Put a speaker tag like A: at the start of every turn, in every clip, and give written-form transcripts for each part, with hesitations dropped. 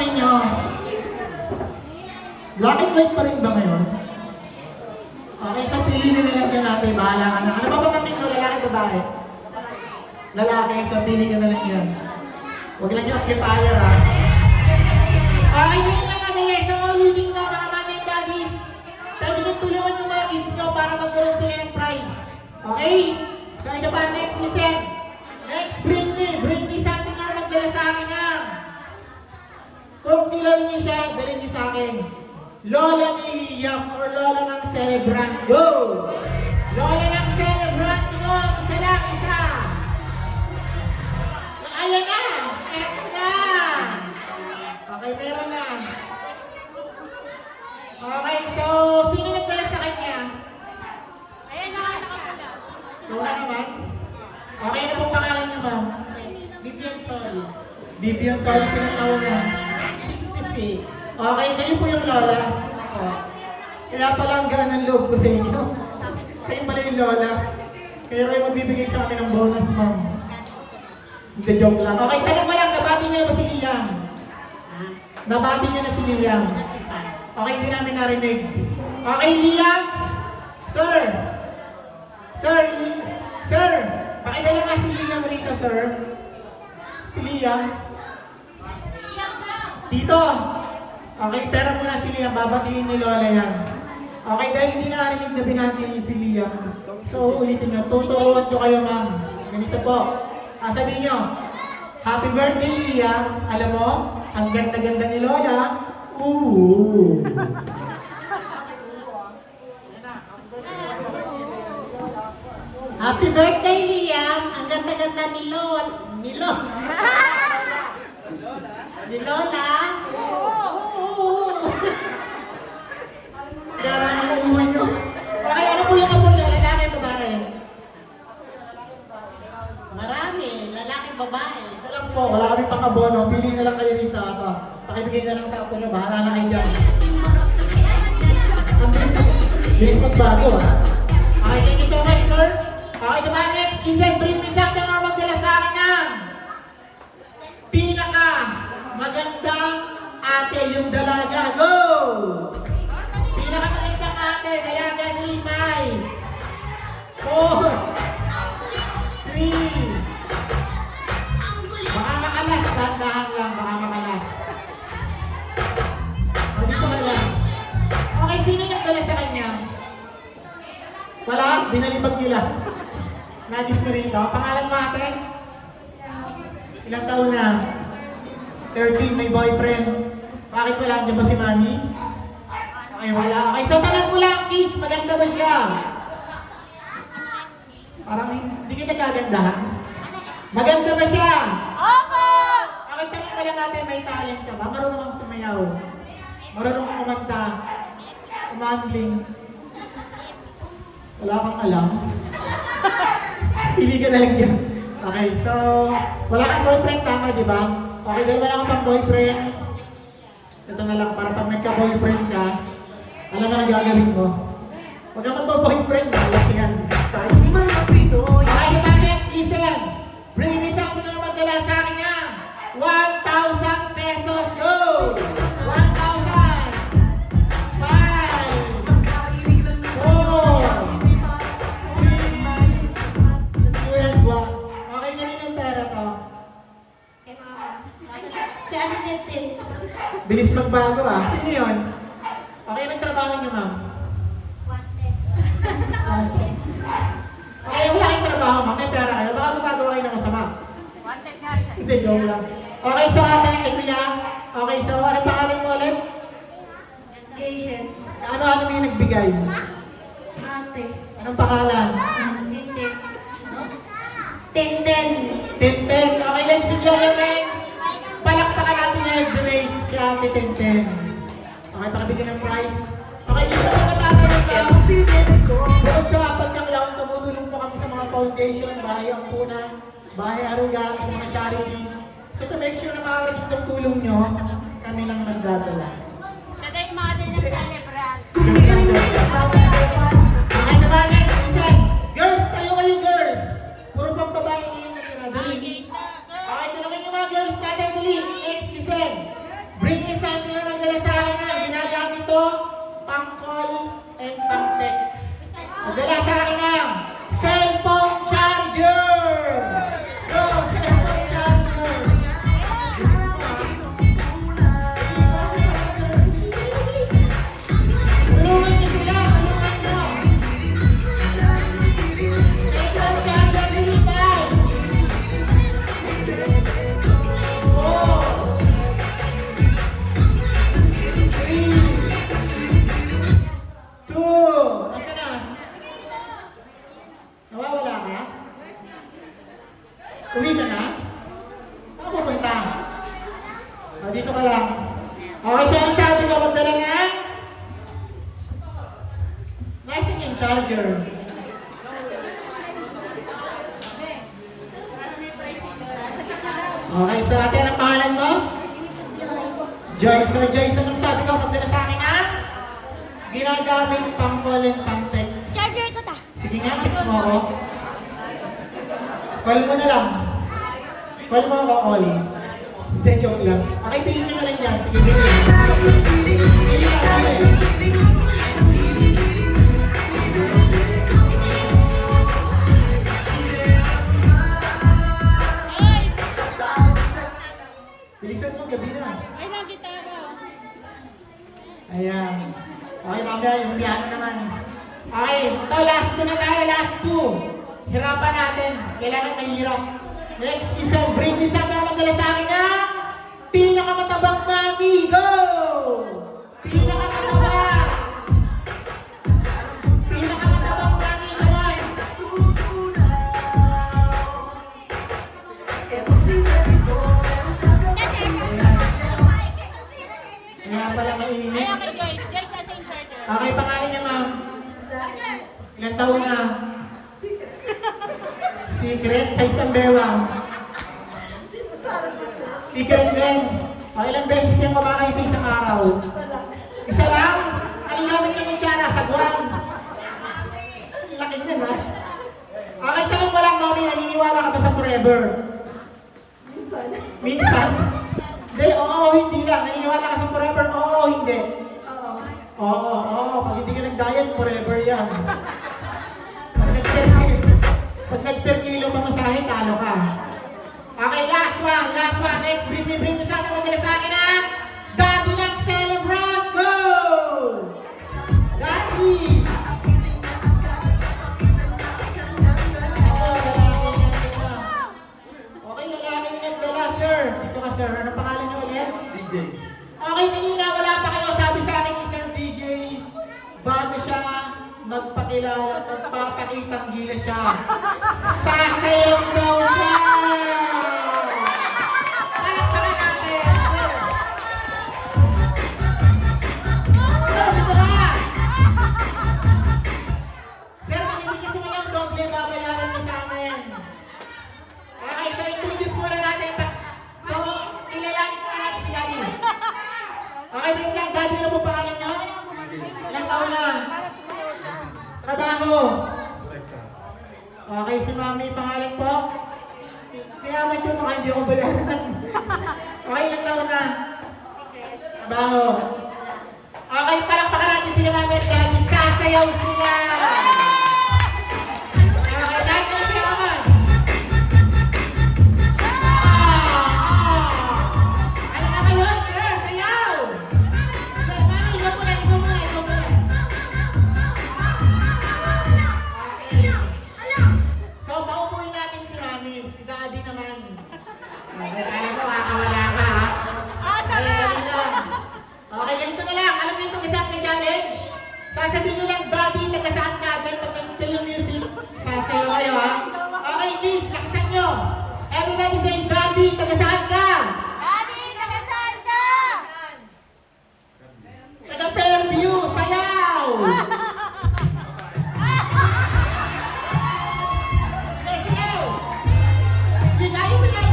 A: ninyo? Black and white pa rin ba ngayon? Okay, so pili na lang dyan natin. Bahala ka na. Ano ba pamangkin mo? Lalaki o babae? Lalaki, so pili ka na lang yan. Huwag lang yung amplifier, ha? Okay, yun lang kadali. So, all reading na mga mami and daddies. Pwede nyo tulungan yung mga kids ko para magkaroon sila ng prize. Okay? So, ito pa, next, listen. Next, bring me something na magdala sa akin na. Kung kilala niyo siya, dalhin niyo sa akin. Lola ni Liam or Lola ng Celebrant. Go! Lola ng Celebrant, go! Isa lang, isa. Ayan na! Eto na! Okay, meron na. Okay, so, sino nagdala sa kanya?
B: Ayan na, nakapula.
A: Ikaw na naman. Okay, ano pong pangalan niyo, ma'am? Vivian Solis. Vivian Solis, ilang taon na? 66. Okay, kayo po yung lola. Oh. Kaya pala ang gaan ng loob ko sa inyo. Kayo pala yung lola. Kaya rin magbibigay sa akin ng bonus, ma'am. Hindi, joke lang. Okay, tanong ko lang, nabati niyo na ba si Liam? Nabati niyo na si Liam? Okay, hindi namin narinig. Okay, Liam? Sir! Sir! Pakidala nga si Liam rito, sir. Si Liam. Dito! Okay, pera muna si Liam. Babatiin ni Lola yan. Okay, dahil hindi narinig na binatiin niyo si Liam. So, ulitin nyo. Tuturuan ko kayo, ma'am. Ganito po. Sabihin nyo, Happy birthday, Liam. Alam mo, ang ganda-ganda ni Lola. Ooh!
C: Happy birthday, Liam! Ang ganda-ganda ni Lola. Ni Lola? Oo!
A: Kaya ang uuhan nyo. Okay, ano po yung apo nyo? Lalaki, babae?
C: Marami. Lalaki, babae.
A: Isa lang po, wala kami pang abono. Pili na lang kayo rito. Ito. Pakibigay na lang sa apo nyo. Bahala na kayo dyan. Ang bilis magbago, ha? Okay, thank you so much, sir. Okay, naman next. Listen, bring me something or magdala sa akin ng pinaka magandang ate yung dalaga. Go! Pinaka magandang ate, dalaga ni May. 4, 3, baka makalas, dahan-dahan lang, baka makalas. O, dito ka lang. Okay, sino nagdala sa kanya? Wala, binalibag nyo lang. Nadis mo rito. Pangalan mo ate? Ilang taon na? 13, may boyfriend. Bakit wala? Diyan ba si mami? Okay, wala. Okay, so tanong ko lang, kids, maganda ba siya? Parang hindi kita kagandahan. Maganda ba siya?
B: Opo!
A: Okay, tanong ko lang ate, may talent ka ba? Marunong kang sumayaw? Marunong kang kumanta? Umambling? Wala kang alam? Pili ka na lang yan. Okay, so, wala kang boyfriend, tama, di ba? Okay, dahil wala kang pang boyfriend, ito na lang, para pag nagka-boyfriend ka, alam mo na gagawin mo. Huwag ka magpa-boyfriend, malas yan. Tayo mga Pinoy. Okay, diba next, listen. Bring me something na magdala sa akin nga. 1,000 pesos, go! 1,000! 5! 4! Okay, kanina yung pera to.
B: Kay mama. Kay Ate Tintin.
A: Bilis magbago ah. Sino yun? Okay, nagtrabaho niyo, ma'am? Okay, wala kayong trabaho, ma'am. May pera kayo. Baka gumagawa kayo ng masama.
B: Wanted nga siya.
A: Hindi, joke lang. Okay, so ate, kuya. Okay, so ano pangalan mo ulit?
B: Education.
A: Ano mo yung nagbigay?
B: Ate.
A: Anong pangalan?
B: Tintin. Tintin.
A: Tintin. Okay, let's see gentlemen. Palakpakan natin yung nag-donate si Ate Tintin. Okay, pakibigyan ng prize. Okay, dito po matatanong ka. Bukod sa pagkakalaon, tumutulong po kami sa mga foundation, Bahay Ampunan, Bahay Aruga, sa mga charity. So to make sure na makakarating itong tulong nyo, kami lang magdadala.
B: Siya na yung mother ng celebrant.
A: Okay naman, next, listen. Girls, kayo girls. Puro pang babae na yung natira. Dali. Okay, tulungan yung mga girls natin, dali. Next, listen. Bring dito ka lang. Okay, so ano sabi ko? Magdala ng... Nasaan yung charger? Okay, so ate, anong pangalan mo? Joyce. So Joyce, anong sabi ko? Magdala sa akin ang ginagamit pang call and pang text.
B: Charger ko ta.
A: Sige nga, text mo ako. Call mo na lang. Call mo ako, call. Hindi, joke lang. Okay, pili nyo na lang dyan. Sige, pili. Pili ka sa akin. Bilisan mo, gabi na.
B: Ay, nagitara.
A: Ayan. Okay, mamaya yung piano naman. Okay, ito, last two na tayo, last two. Hirapan natin. Kailangan mahirap. Next is a bring this up na magdala sa akin ng pinakamatabang mami. Go! Pinakamatabang! Pinakamatabang mami. Come on! Kaya pala mainit.
B: Okay, guys. Guys, nasa yung charger.
A: Okay, pangalan niya, ma'am. Ilang taon na? Secret sa isang bewang. Secret din. O, ilang beses kayong kumakain sa isang araw? Isa lang? Anong gamit niya ng tsara? Sagwan? Laki niyan, ha? Okay, tanong mo lang, mami, naniniwala ka ba sa forever? Minsan. Minsan? Hindi, oo, hindi lang. Naniniwala ka sa forever? Oo, hindi. Oo. Pag hindi ka nag-diet, forever yan. Pag nag-per kilo pamasahe, talo ka. Okay, last one. Next, bring me sa akin. Magdala sa akin ang Daddy ng Celebrant. Go! Daddy! Okay, lalaki yung nagdala, sir. Dito ka, sir. Ano pangalan niyo ulit?
D: DJ.
A: Okay, kanina wala pa kayo. Sabi sa akin ni Sir DJ, bago siya magpakilala, magpapakitang gila siya. Sasayaw daw siya! Palakpakan natin! Sir, dito ka! Sir, kung hindi ka sumayaw, doble babayaran mo sa amin. Okay, so introduce muna natin. So, kilalanin muna natin si Daddy. Okay, wait lang. Daddy, ano po pangalan niyo? Ilang taon na? Trabaho. Okay, si Mami, pangalan po? Sinaman ko, baka hindi ako bayaran. Okay, ilang taon na? Trabaho. Okay, palakpakan natin sila Mami at Daddy. Sasayaw sila! Okay, Daddy, ano siya naman? Ano ka ngayon, sir? Sayaw! Mami, ikaw muna. Okay. So, paupuin natin si Mami. Si Daddy naman. Okay, alam ko, kakawala ka, ha? Okay, dali lang. Okay, ganito na lang. Alam mo yung tagasaan ka challenge? Sasabihin nyo lang, Daddy, tagasaan natin. Pag nag-play yung music, sasayaw kayo, ha? Okay, please, laksan nyo. Everybody say, Daddy, tagasaan ka?
B: Daddy, nakasan ka?
A: Taga-Fairview, sayaw! Okay, sayaw! Hindi, kaya mo yan!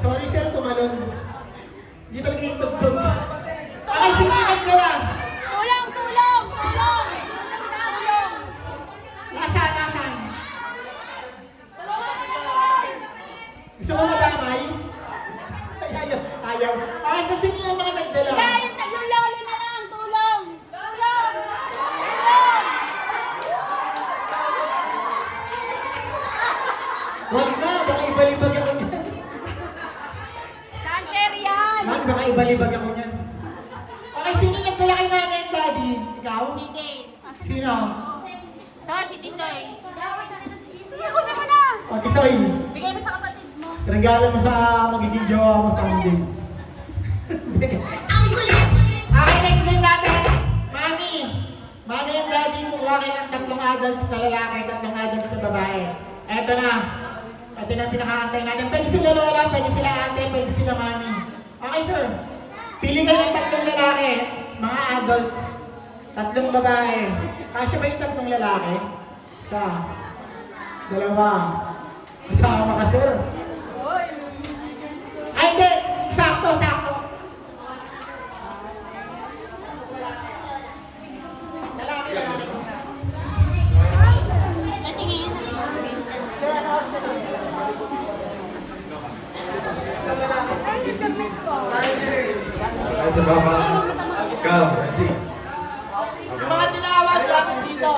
A: Sorry sir, tumalon. Hindi talaga yung tugtog. Okay, sige, nagdala.
B: Tulong!
A: Nasaan? Gusto mo madamay? Ay, ayaw. Okay, so sino yung mga nagdala?
B: Yung lolo na lang! Tulong!
A: Wag na, baka ibalibag ako niyan.
B: Cancer yan!
A: Man, baka ibalibag ako niyan. Okay, sino nagdala kay Mami and Daddy? Ikaw?
B: Si Dane.
A: Sino?
B: Si Tisoy. Ako naman na!
A: O, Tisoy.
B: Bigay mo sa kapatid mo.
A: Regalo mo sa magiging jowa mo someday. Okay, next name natin. Mami. Mami and Daddy, mukha kayo ng tatlong adults na lalaki, tatlong adults na babae. Eto na Ito na ang pinakaantay natin. Pwede sila lola, pwede sila ate, pwede sila mami. Okay, sir. Pili kayo ng 3 lalaki, mga adults. 3 babae. Kasya ba yung 3 lalaki? 1, 2. Kasama ka, sir. Ay, hindi. Sakto, sakto. Lalaki. Sir, ano oras na lang?
D: Ay, sa baba. Ikaw, Reggie.
A: Yung mga tinawag, lapit dito.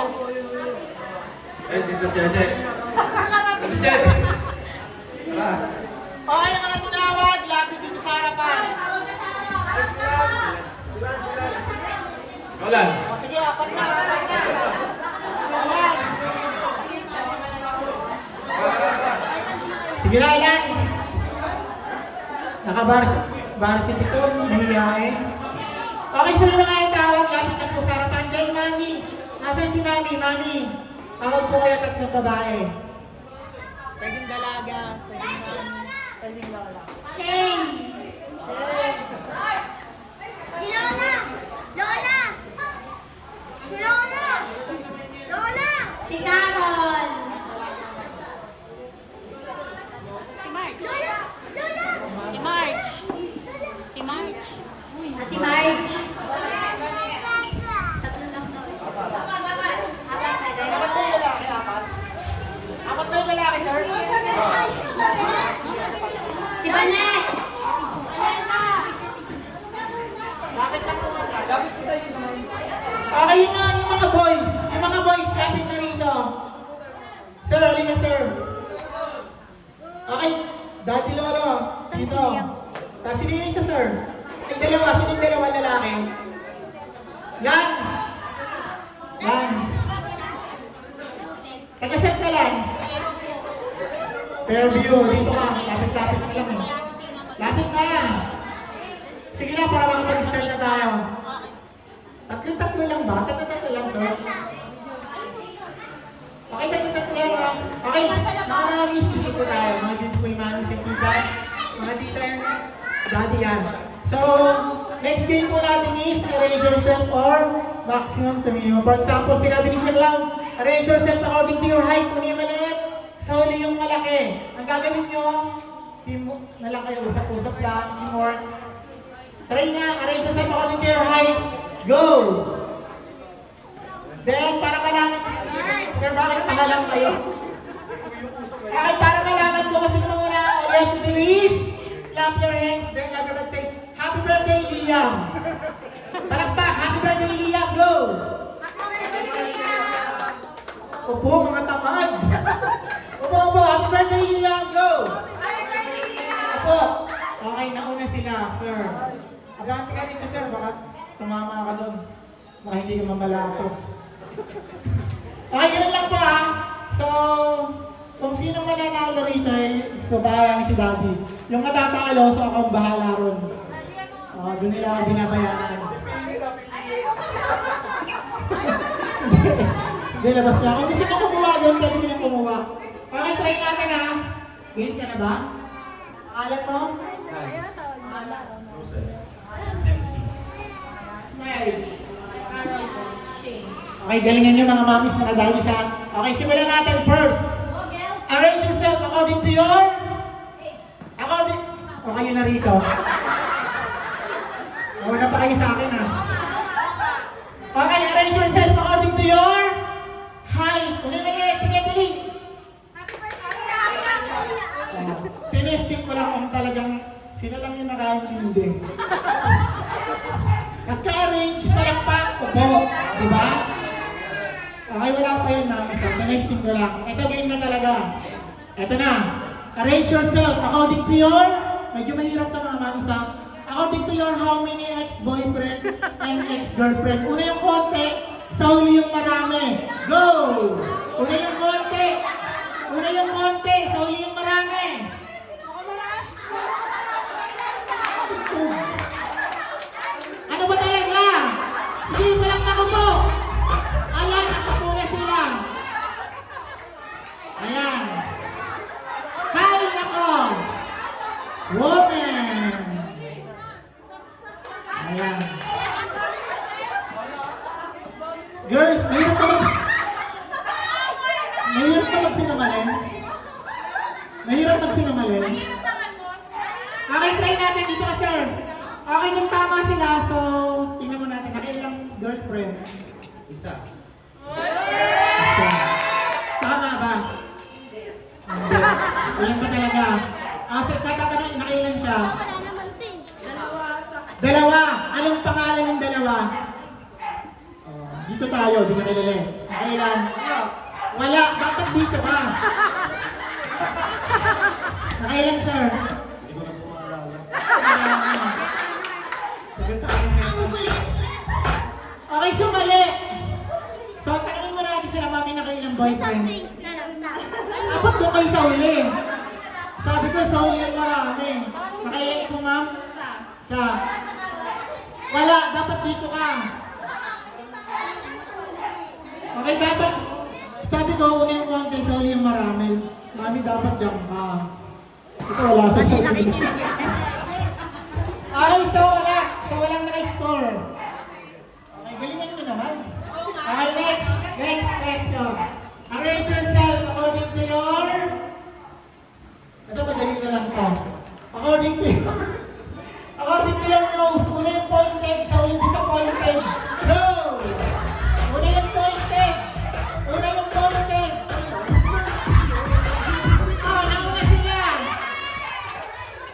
D: Eh, dito, Jeje. Dito, Jeje. Tara.
A: Okay, yung mga tinawag, lapit dito sa harapan.
D: Roland.
A: O sige, 4 na. Ayan. Sige na, Lance. Naka-varsity to, nahihain. Okay, so yung mga tawag, lapit na po sa harapan. Then, mami. Nasaan si mami? Mami, tawag po kayo 3 babae. Pwedeng dalaga, pwedeng mami, pwedeng lola.
B: Shane. Si Lola. Lola. Si Lola. Lola. Si Carol.
E: Si March.
B: Lola. Lola.
E: Si March. Si March.
B: Ate Marge. 3 lang daw. Apat na ganyan.
A: Apat po yung lalaki, 4. Apat po yung lalaki, sir.
B: Si Banet.
A: Lapit na po nga. Okay, yung mga boys. Yung mga boys, lapit na rito. Sir, alin na, sir. Okay, Daddy Lolo, dito. Tapos sino yung isa, sir? Ay, dalawa. Sino yung 2 lalaki? Lance. Lance. Taga-set ka, Lance. Fairview, dito ka. Lapit-lapit mo lang eh. Lapit na yan. Sige na, para makapag-start na tayo. 3 lang ba? 3 lang, sir. Okay, 3 lang lang. Okay, mga mamis, dito po tayo. Mga beautiful mamis and titas. Mga tita yan, daddy yan. So, next game po natin is arrange yourself or maximum to minimum. For example, sinabi ni Kuya Clown, arrange yourself according to your height. Kung yung maliit, sa huli yung malaki. Ang gagawin nyo, team na lang kayo, usap-usap lang, teamwork. Try nga, arrange yourself according to your height. Go! Then, para malaman, sir, bakit nakalang kayo? Okay, para malaman ko kasi muna, all you have to do is clap your hands, then everyone say, Happy birthday, Liam! Palakpak, happy birthday, Liam, go! Opo, mga tamad! Opo, happy birthday, Liam, go! Opo, okay, nauna sila, sir. Abante ka dito, sir, baka tumama ka doon. Baka hindi ka mamalato. Okay, ganun lang po ha. So, kung sino mananalo rito eh, so bahala ni si Daddy. Yung matatalo, so ako ang bahala ron. Doon nila ako binabayaran. Hindi, labas niya. Kung gusto mo kumuha doon, pwede mo yung kumuha. Okay, try natin ha. Game ka na ba? Pangalan mo? Okay, galingan nyo mga mamis na nadali sa... Okay, simulan natin first. Arrange yourself according to your... According... O kayo na rito. Una pa kayo sa akin ha. Okay, arrange yourself according to your... height. Una mali, sige, dali. Tinesting ko lang kung talagang... Sino lang yung nakaintindi. Pagka-arrange, palakpak. Opo, di ba? Okay, wala pa yun namin. So, tinesting ko lang. Ito, game na talaga. Ito na. Arrange yourself according to your... Medyo mahirap ito mga mamisa. According to your how many ex-boyfriend and ex-girlfriend. Una yung konti, sa huli yung marami. Go! Una yung konti. Una yung konti, sa huli yung marami. Ano ba talaga? Sige, palang ako po. Ayan, ako po na sila. Ayan. Ha? Woman. Ayan. Girls, mahirap pa magsinungaling? Mahirap magsinungaling? Okay, try natin dito ka, sir. Okay, kung tama sila, so tingnan mo natin. Nakailang girlfriend?
D: Isa.
A: Isa. Tama ba? Hindi. Ulan ba talaga? So, siya tatanungin, nakailan siya?
B: Wala naman din.
A: Dalawa. Anong pangalan ng dalawa? Dito tayo, di ka kilala eh. Nakailan? Wala. Dapat dito ka. Nakailan, sir?
D: Hindi ko na po maalala.
B: Ang kulit.
A: Okay, so mali. So, tanongin mo natin sila, mami, nakailang
B: Isang
A: boyfriend?
B: drinks na lang na.
A: Apat doon kayo sa huli. Sabi ko, sa huli ang marami. Nakailan po, ma'am? Sa. Wala, dapat dito ka. Okay, dapat. Sabi ko, una yung konti, sa huli yung marami. Mami, dapat dyan ka. Ito wala sa sarili. Ay, so wala. So walang naka-score. Okay, galingan nyo naman. Okay, next. Next question. Arrange yourself according to your... Ito, madali na lang to. According to your nose. Una yung pointed, sa huli disappointed. Go! Una yung pointed. Una yung pointed. Oh, nauna sila.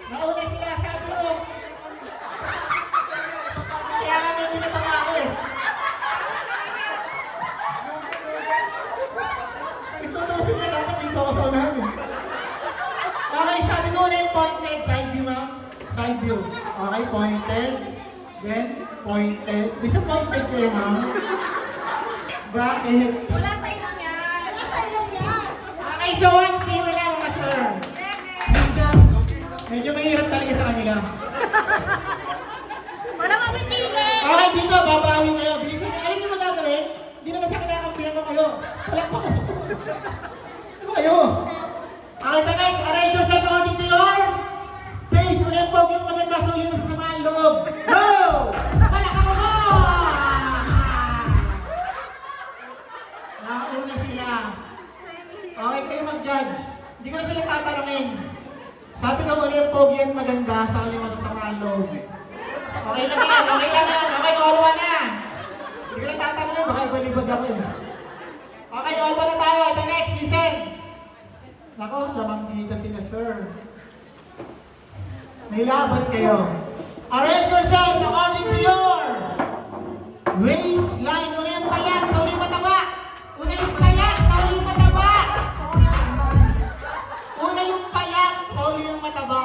A: Nauna sila, sabi ko. Kaya nga may binatanga ako eh. Itutusin na dapat dito ako sa unahan eh. Okay, sabi ko na yung pointed. Side view, ma'am. Side view. Okay, pointed. Then, pointed. Disappointed kayo, ma'am. Bakit?
B: Wala sa ilong yan. Wala sa ilong yan.
A: Okay, so 1-0 na mga sir. Medyo mahirap talaga sa kanila.
B: Wala mapipili.
A: Okay, dito, babawi kayo. Bilisan nyo. Alam nyo ba gagawin? Hindi naman sa kinakampihan mo kayo. Wala po. Ano kayo? Okay, pa next. Arrange yourself according to your face. Una yung pogi yung maganda, sa uli mo sa samahan loob. Go! Palaka mo mo! Nauna sila. Okay, kayo mag-judge. Hindi ko na sila tatanungin. Sabi ko, una yung pogi yung maganda, sa uli mo sa samahan loob. Okay lang yan, okay lang yan. Okay, all one na. Hindi ko na tatanungin, baka ibalibad ako eh. Okay, all one na tayo. Ito next, listen. Nako, lamang dito sila, sir. May laban kayo. Arrange yourself according to your waistline. Una yung payat, sa uli yung mataba. Una yung payat, sa uli yung mataba. Una yung payat, sa uli yung mataba.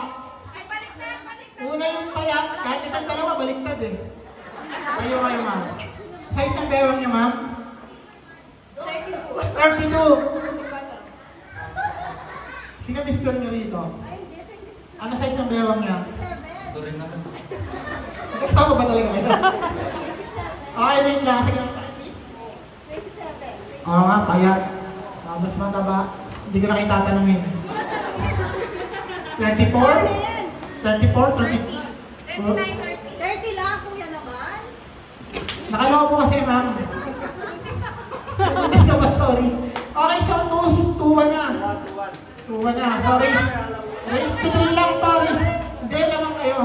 A: Una yung payat, kahit itong dalawa, baliktad eh. Kayo, ma'am. Sa isang bewang niya, ma'am? 32. Sino mistuan niyo rito? Ano sa isang bewang niya?
D: Ito rin naman.
A: Kasama ba talaga kayo? Okay, wait lang. Sige, oo nga, payat. Mas mataba. Hindi ko na kayo tatanungin. 24? 34? 30?
B: 30 lang, kuya naman.
A: Nakaloko kasi, ma'am. Buntis ka ba? Sorry. Okay, so 2-1 na. 2-1 na. So, race to 3 lang to. Hindi naman kayo.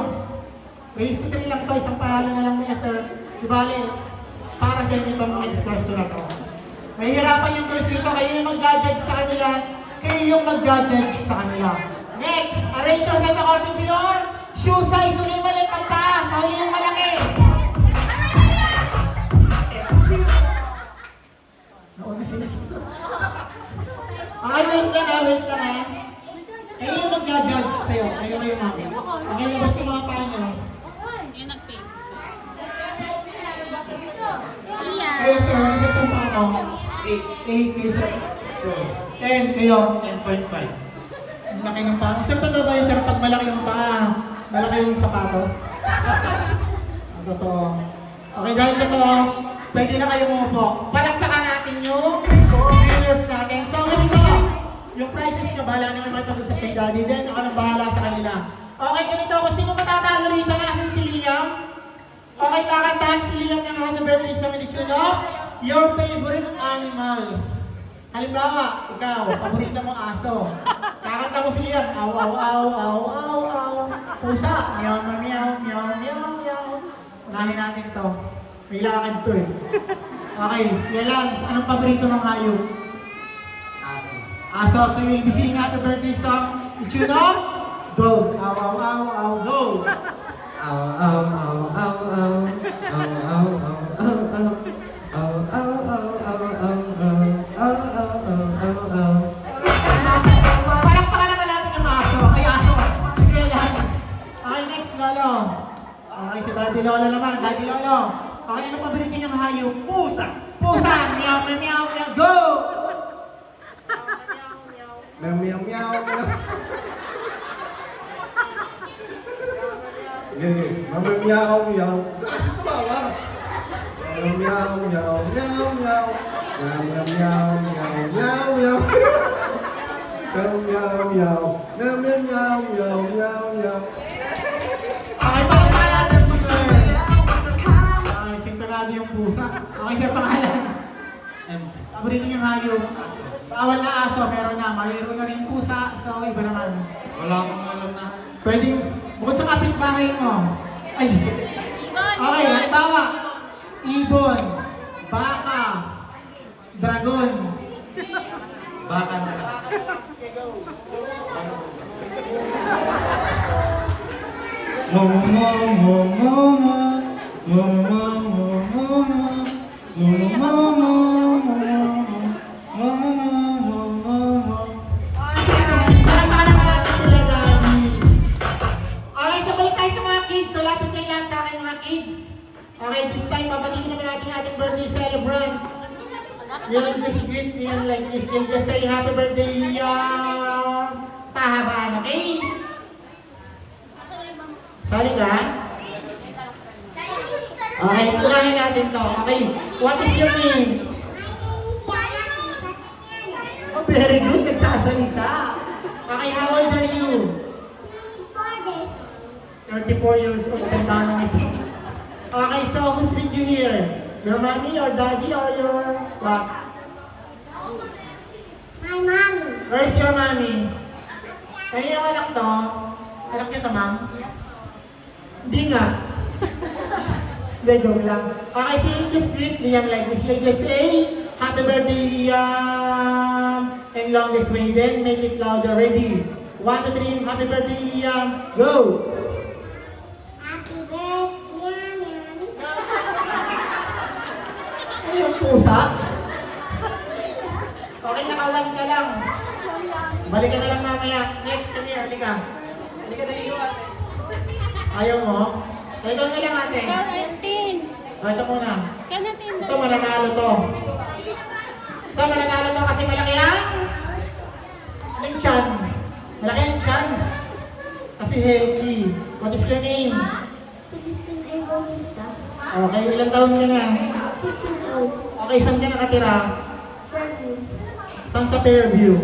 A: Race to 3 lang to. Isang panalo na lang nila, sir. Di bale, para sa inyo itong next question na to. Mahihirapan yung girls dito. Kayo yung mag-judge sa kanila. Kayo yung mag-judge sa kanila. Next, arrange yourself according to your shoe size. Huli yung maliit ang taas. Huli yung malaki. Nauna sila sila. Okay, wait lang ha. Kayo yung mag-judge kayo. Kayo mami. Okay, labas yung mga paa nyo.
E: Yan ang face.
A: Kayo sir, ano sa isang paa mo? 8 kayo sir. 10 kayo. 10.5. Ang laki ng paa. Sir, totoo ba yun sir? Pag malaki yung paa, malaki yung sapatos? Ang totoo. Okay, dahil totoo, pwede na kayo umupo. Palakpakan natin yung winners natin. So, ganito. Yung prizes nyo, bahala naman makipag-usap kay Daddy. Then, ako nang bahala sa kanila. Okay, ganito ako. Sino matatalo rito? Nasaan si Liam? Okay, kakantahan si Liam ng happy birthday sa Medicine of your favorite animals. Halimbawa, ikaw, paborito mo aso. Kakanta mo si Liam, aw, aw, aw, aw, aw, aw. Pusa, meow, meow, meow, meow, meow, meow. Unahin natin to. May lakad to eh. Okay, Lance, anong paborito mong hayop?
D: Aso.
A: Aso, so you'll be singing happy birthday song. Tune of Dog. Aw, aw, aw, aw, go.
F: Ow, ow, ow, ow, ow. Ow, ow, ow, ow, ow. Ow, ow, ow, ow, ow, ow. Ow, ow, ow, ow, ow.
A: Palakpakan naman natin ang aso. Ay, aso. Sige, Lance. Okay, next, Lolo. Okay, si Daddy Lolo naman. Daddy Lolo. Okay, anong paborito niyang hayop? Pusa. Pusa. Meow, meow, meow, meow. Go!
D: Meow, meow, meow, meow. Mama meow, meow. Kasi tumawa. Meow, meow, meow, meow, meow. Meow, meow, meow, meow, meow, meow. Meow, meow, meow. Meow, meow, meow, meow, meow, meow.
A: Okay, palakpakan natin si Sir. Okay, sintonado yung pusa. Okay, Sir, pangalan.
D: MC.
A: Paborito niyang hayop. Bawal na aso, meron na. Mayroon na rin pusa, so iba naman.
D: Wala akong alam na.
A: Pwedeng, bukod sa kapitbahay mo. Ay, okay, halimbawa, ibon, baka, dragon.
D: Baka na lang. Mo, mo, mo, mo, mo, mo. Mo, mo, mo, mo, mo. Mo, mo, mo, mo, mo. Mo, mo, mo, mo, mo.
A: Palakpakan naman natin sila, Daddy. Okay, so balik tayo sa mga kids. So, lapit kayo lahat sa akin, mga kids. Okay, this time, papatigin naman natin ating birthday celebrant. You'll just greet him like this. You'll just say, happy birthday, Liam. Pahabaan, okay? Sali ka? Okay, tunahin natin to. Okay, what is your name? Oh, very good, nagsasalita. Okay, how old are you? 34 years old, tanda na ito. Okay, so who's with you here? Your mommy, your daddy, or your what?
B: My mommy.
A: Where's your mommy? Kanina anak to? Anak niyo to, ma'am? Hindi nga. Hindi, joke lang. Okay, so you just greet Liam like this. You just say, happy birthday, Liam! And longest way, then make it louder. Ready? 1, 2, 3, happy birthday, Liam! Go!
B: Happy birthday, Mommy.
A: Ano yung pusa? Okay, nakawan ka lang. Balik ka na lang mamaya. Next, come here. Halika. Halika, dali. Ayaw mo? Ito na lang, ate. Ito muna. Ito, mananalo to. Ito, mananalo to kasi malaki ang anong chan? Malaki ang chance. Kasi healthy. What is your name?
B: Celestine A. Bautista.
A: Okay, ilang taon ka na?
B: 6 years old.
A: Okay, saan ka nakatira?
B: Fairview.
A: Saan sa Fairview?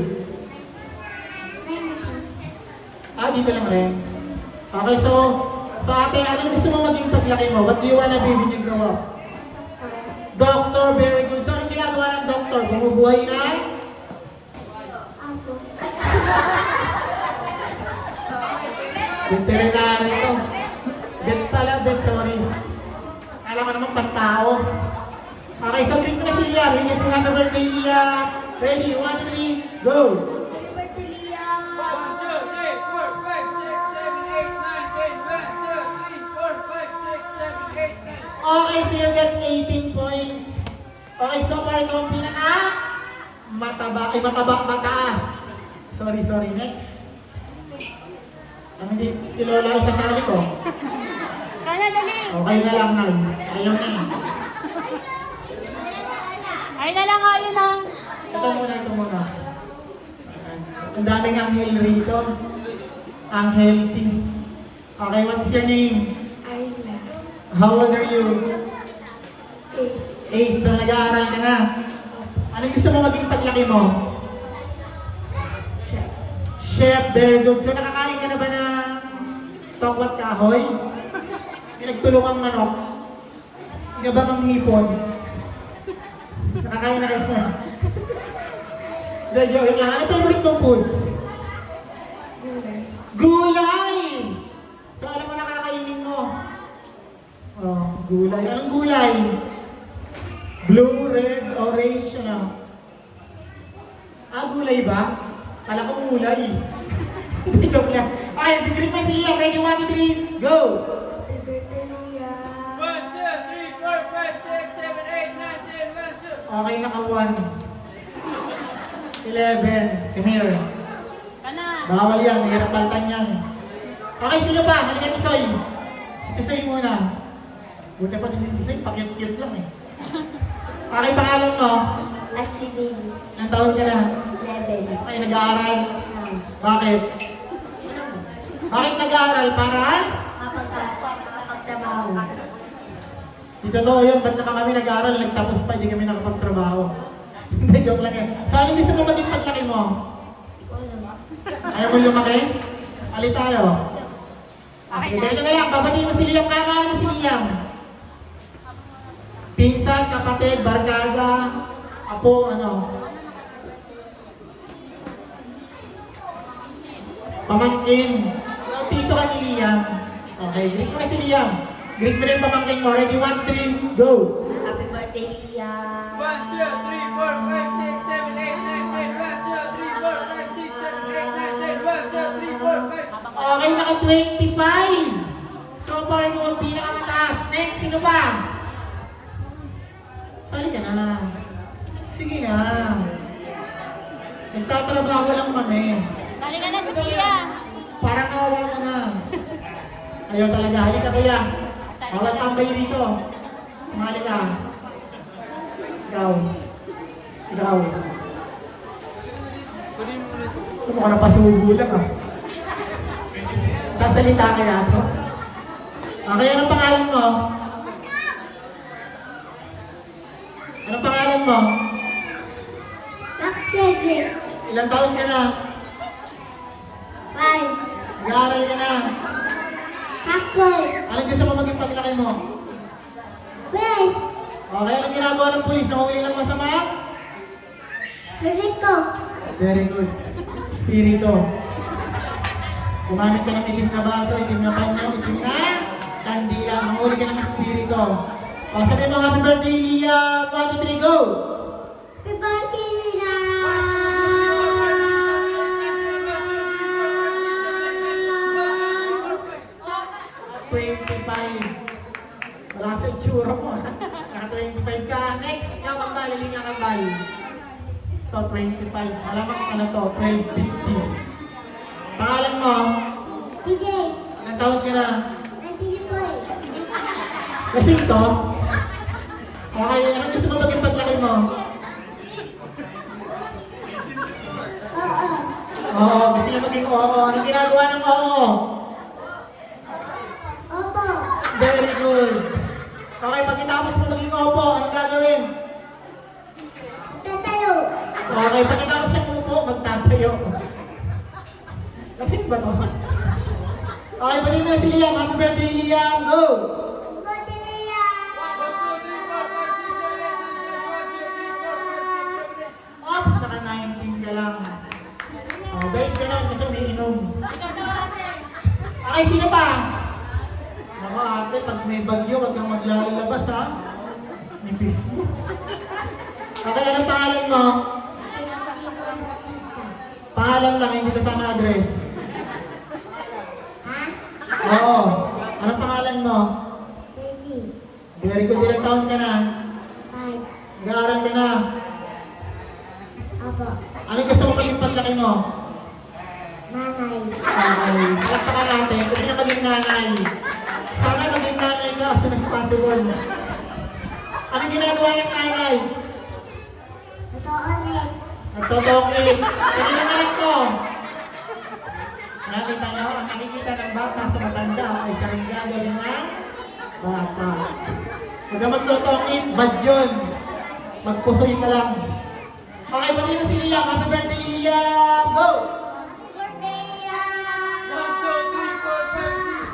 B: 9.
A: Ah, dito lang rin. Okay, so ate, anong gusto mo maging paglaki mo? What do you wanna be when you grow up? Doctor, very good. So, anong ginagawa ng doctor? Bumubuhay na?
B: Aso.
A: Veterinary to. Vet pala, vet, sorry. Alam ko naman pantao. Okay, so greet mo na si Liam. Yung yes, happy birthday, Liam. Ready? 1, 2, 3, go!
B: Happy birthday, Liam.
G: 1, 2, 3, 4, 5, 6, 7, 8, 9, 10, 1, 2, 3, 4, 5, 6, 7, 8, 9.
A: Okay, so you get 18 points. Okay, so far ikaw ang pinaka mataas. Sorry, next. Hindi, si Lola ang sasali ko.
E: Kaya dali.
A: Okay na lang, Nay. Ayaw na eh.
E: Ay na lang kayo na.
A: Ito muna. Ayan. Ang daming anghel rito. Ang healthy. Okay, what's your name?
B: Ayla.
A: How old are you?
B: 8.
A: 8, so nag-aaral ka na. Anong gusto mo maging paglaki mo?
B: Chef.
A: Chef, very good. So nakakain ka na ba ng Tokwat kahoy. Pinagtulungang manok. Inabangang hipon. Nakakain na kayo na. Hindi, joke lang. Ano favorite mong foods? Gulay! So, alam mo nakakainin mo? Oh, gulay. Anong gulay? Blue, red, orange, ano? Ah, gulay ba? Kala ko mulay. Hindi, joke lang. Okay, bigrit mo si Liam. Ready, 1, 2, 3, go!
G: 1, 2, 3, 4, 5, 6, 7, 8, 9, 10, 1, 2.
A: Okay, naka 1. 11. Come here.
E: Kana.
A: Bawal yan, mahirap paltan yan. Okay, sino pa? Halika ni Soy. Si Tisoy muna. Buti pa si Tisoy, pa-cute-cute lang eh. Okay, pangalan mo?
B: Ashley Day.
A: Ilang taon ka na?
B: 11.
A: Okay, nag-aaral. Bakit? Bakit nag-aaral? Para?
B: Kapagtrabaho.
A: Di totoo yun, ba't naman kami nag-aaral, nagtapos pa, hindi kami nakapagtrabaho. Hindi, joke lang yan. So, ano gusto mo maging paglaki mo? Ayaw mo lumaki? Ali tayo. Sige, ganito na lang, babatiin mo si Liam, kamahan mo si Liam. Pinsan, kapatid, barkada, apo, ano? Pamangkin. So, tito ka ni Liam. Okay, greet mo na si Liam. Greet mo na yung pamangkin mo. Ready, 1, 3, go!
B: Happy birthday, Liam.
G: 1, 2, 3, 4, 5, 6, 7, 8, 9, 10, 1, 2, 3, 4, 5, 6, 7, 8, 9, 10, 1, 2, 3, 4, 5.
A: Okay, naka 25. So far, ikaw ang pinakamataas. Next, sino pa? Sali ka na. Sige na. Nagtatrabaho lang kami.
E: Dali ka na sa Tia.
A: Parang awa mo na. Ayaw talaga. Halika kuya. Bawal tambay dito. Sumali ka. Ikaw. Ikaw. Ano ka na pasubo lang ah. Sasalita ka yan, so? Okay, anong pangalan mo? Anong pangalan mo?
B: Kaklegleg.
A: Ilang taon ka na?
B: 5.
A: Nag-aaral ka na?
B: Kakoy.
A: Anong gusto mo maging paglaki mo?
B: Chris.
A: Okay, anong ginagawa ng pulis? Nahuli ng masama?
B: Rico.
A: Very good. Spirito. Gumamit ka ng itim na baso, itim na panyo, itim na kandila. Manghuli ka ng spirito. O, sabi mo, happy birthday, Liam! 1, 2, 3, go!
B: Happy birthday, Liam.
A: 25. Wala sa itsura mo. Naka 25 ka. Next, ikaw kambal, lilinga kambal. Ito, 25. Alam mo kung ano to, 12, 15. Pangalan mo?
B: TJ.
A: Ilang taon ka na?
B: 90 boy.
A: Lasing to? Okay, anong gusto mo maging paglaki mo?
B: Oo.
A: Oo, gusto niya maging oo. Anong ginagawa ng oo?
B: Opo.
A: Very good. Okay, pagkatapos mo maging opo, anong gagawin?
B: Tatayo.
A: Okay, pagkatapos ng upo, magtatayo. Lasing ba to? Okay, pagin mo na si Liam. Happy birthday, Liam. Go!
B: Birthday, Liam.
A: Ops, naka 19 ka lang. Oh, dahil ka lang kasi may inom. Okay, sino pa? Ako ate, pag may bagyo, wag kang maglalabas ha. Nipis mo. Okay, anong pangalan mo? Pangalan lang, hindi kasama address.
B: Ha?
A: Oo. Anong pangalan mo?
B: Stacy.
A: Very good. Ilang taon ka na?
B: 5.
A: Nag-aaral ka na?
B: Opo.
A: Anong gusto mo maging paglaki mo?
B: Nanay.
A: Nanay. Palakpakan natin. Gusto niya maging nanay. Sana maging nanay ka as soon as possible. Anong ginagawa ng nanay?
B: Totoo, Nick.
A: Nagtotokit. Ano yung anak ko? Nakita niyo, ang nakikita ng bata sa matanda ay siya rin gagawin ng bata. Huwag ka magtotokit, bad yun. Magpusoy ka lang. Okay, pati mo si Liam. Happy birthday, Liam! Go!
B: Birthday,
G: 1, 2, 3, 4, 5, 6,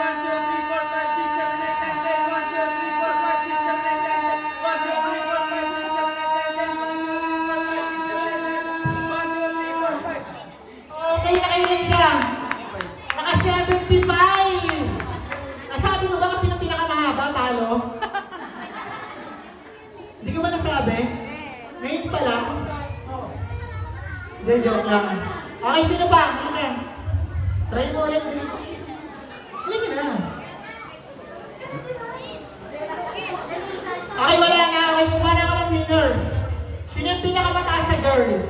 A: Okay, nakailan siya? Naka 75! Nasabi mo ba kasi ng pinakamahaba, talo? Hindi ko ba nasabi? Ngayon pa lang? Hindi, joke lang. Okay, sino pa? Halika. Try mo ulit. Halika na. Okay, wala na. Okay, kumana ako ng winners. Sino yung pinakamataas sa girls?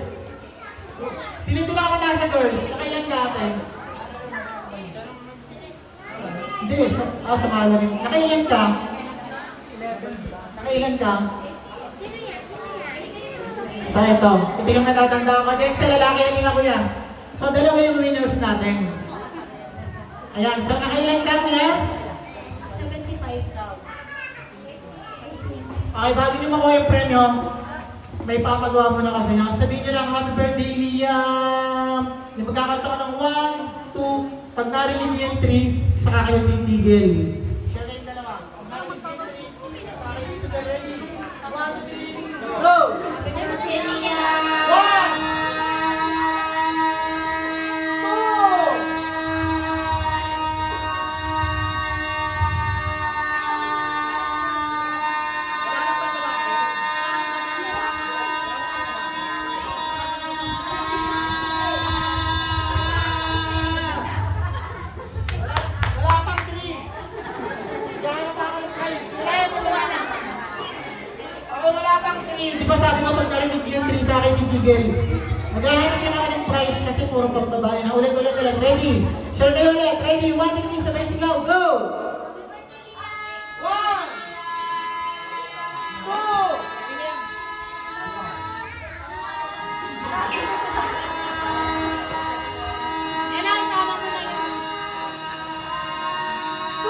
A: Sino yung pinakamataas sa girls? Nakailan ka ate? Hindi, sa mga rin. Nakailan ka? Nakailan ka? So ito, hindi kang natatanda ko. Then sa lalaki, hindi nga kuya. So dalawa yung winners natin. Ayan, so nakailan ka kuya?
B: 75 daw.
A: Okay, bago nyo makuha yung premyo, may papagawa muna kasi nga. Sabihin nyo lang, happy birthday, Liam! Di magkakanta ko ng 1, 2, pag narinig nyo yung 3, saka kayo titigil. Share na yung dalawa. Pag narinig nyo yung 3, saka kayo titigil. Ready? 1, 2, 3, go!
B: Happy birthday, Lia!
A: 2! Wala pang 3! Gano'n pa ako ng prize? Okay, wala pang 3. Di ba sabi ko pag narinig yung 3 sa akin titigil? Maghahanap lang ako ng prize kasi puro pambabae na. Ulit-ulit ulit. Ready? Sure kayo ulit. Ready? 1, 2, 3, sabay sigaw. Go! 1! 2!
E: Yan na, isama mo na yun.
A: 2!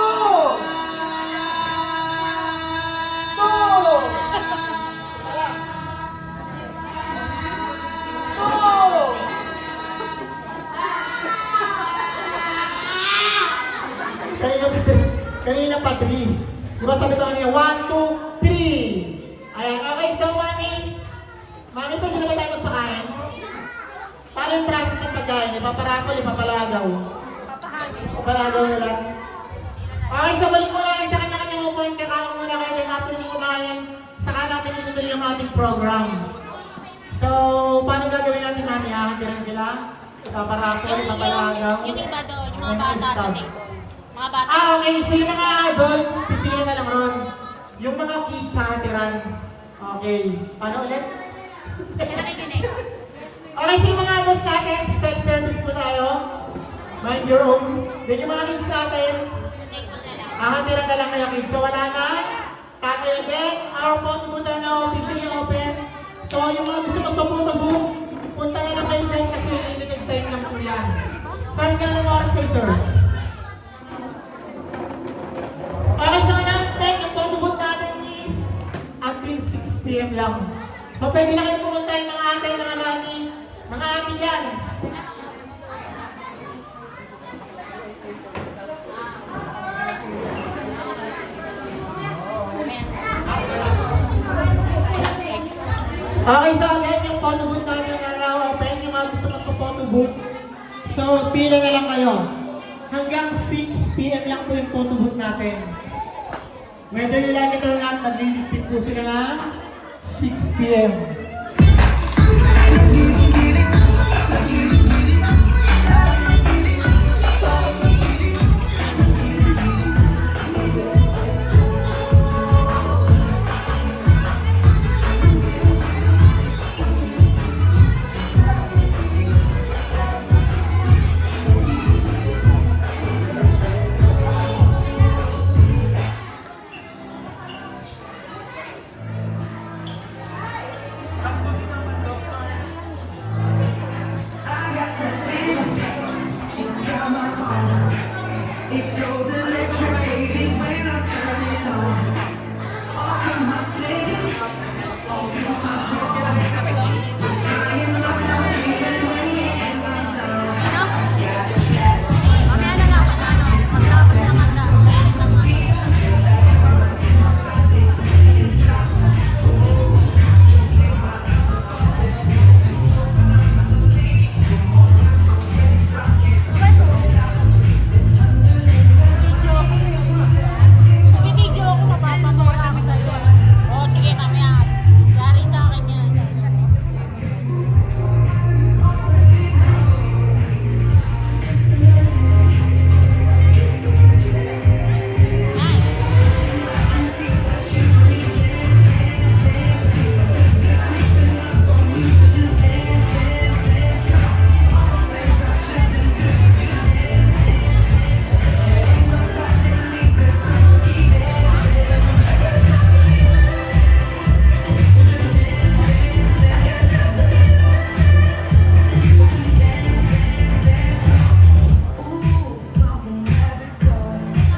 A: Kanina pa 3. Di ba sabi ko kanina, 1, 2, 3. Ayan, okay. So, Mami, pwede naman tayo magpakain? Paano yung process ng pagkain? Ipaparapol, ipapalagaw. Ipapalagaw na lang. Okay, so balik muna kayo sa kanya-kanyang upuan. Kakain muna kayo din after nyo kumain. Saka natin itutuloy ang ating program. So, paano gagawin natin, Mami? Hahantiran sila? Ipaparapol, ipapalagaw.
E: Yung iba doon, yung mga bata sa likod. Mga bata.
A: Okay. So, yung mga adults, pipili na na lang ron. Yung mga kids sa hatiran. Okay. Paano ulit? Okay, so yung mga adults natin, self-service po tayo. Mind your own. Then yung mga kids natin, hatiran na lang kayo kids. So wala na. Tatayo din. Our photo booth are now officially open. So yung mga gusto magpa-photo booth, punta na lang kayo dyan kasi limited time lang po yan. Sir, gano'ng oras kayo, sir? Okay, so announcement, yung photo booth natin is until 6 p.m. lang. So pwede na kayo pumunta yung mga ate, mga mami, mga ate yan. Okay, so again, yung photo booth natin na now open, yung mga gusto magpa-photo booth. So, pila na lang kayo. Hanggang 6 p.m. lang po yung photo booth natin. Whether you like it or not, magliligpit po sila ng 6 p.m.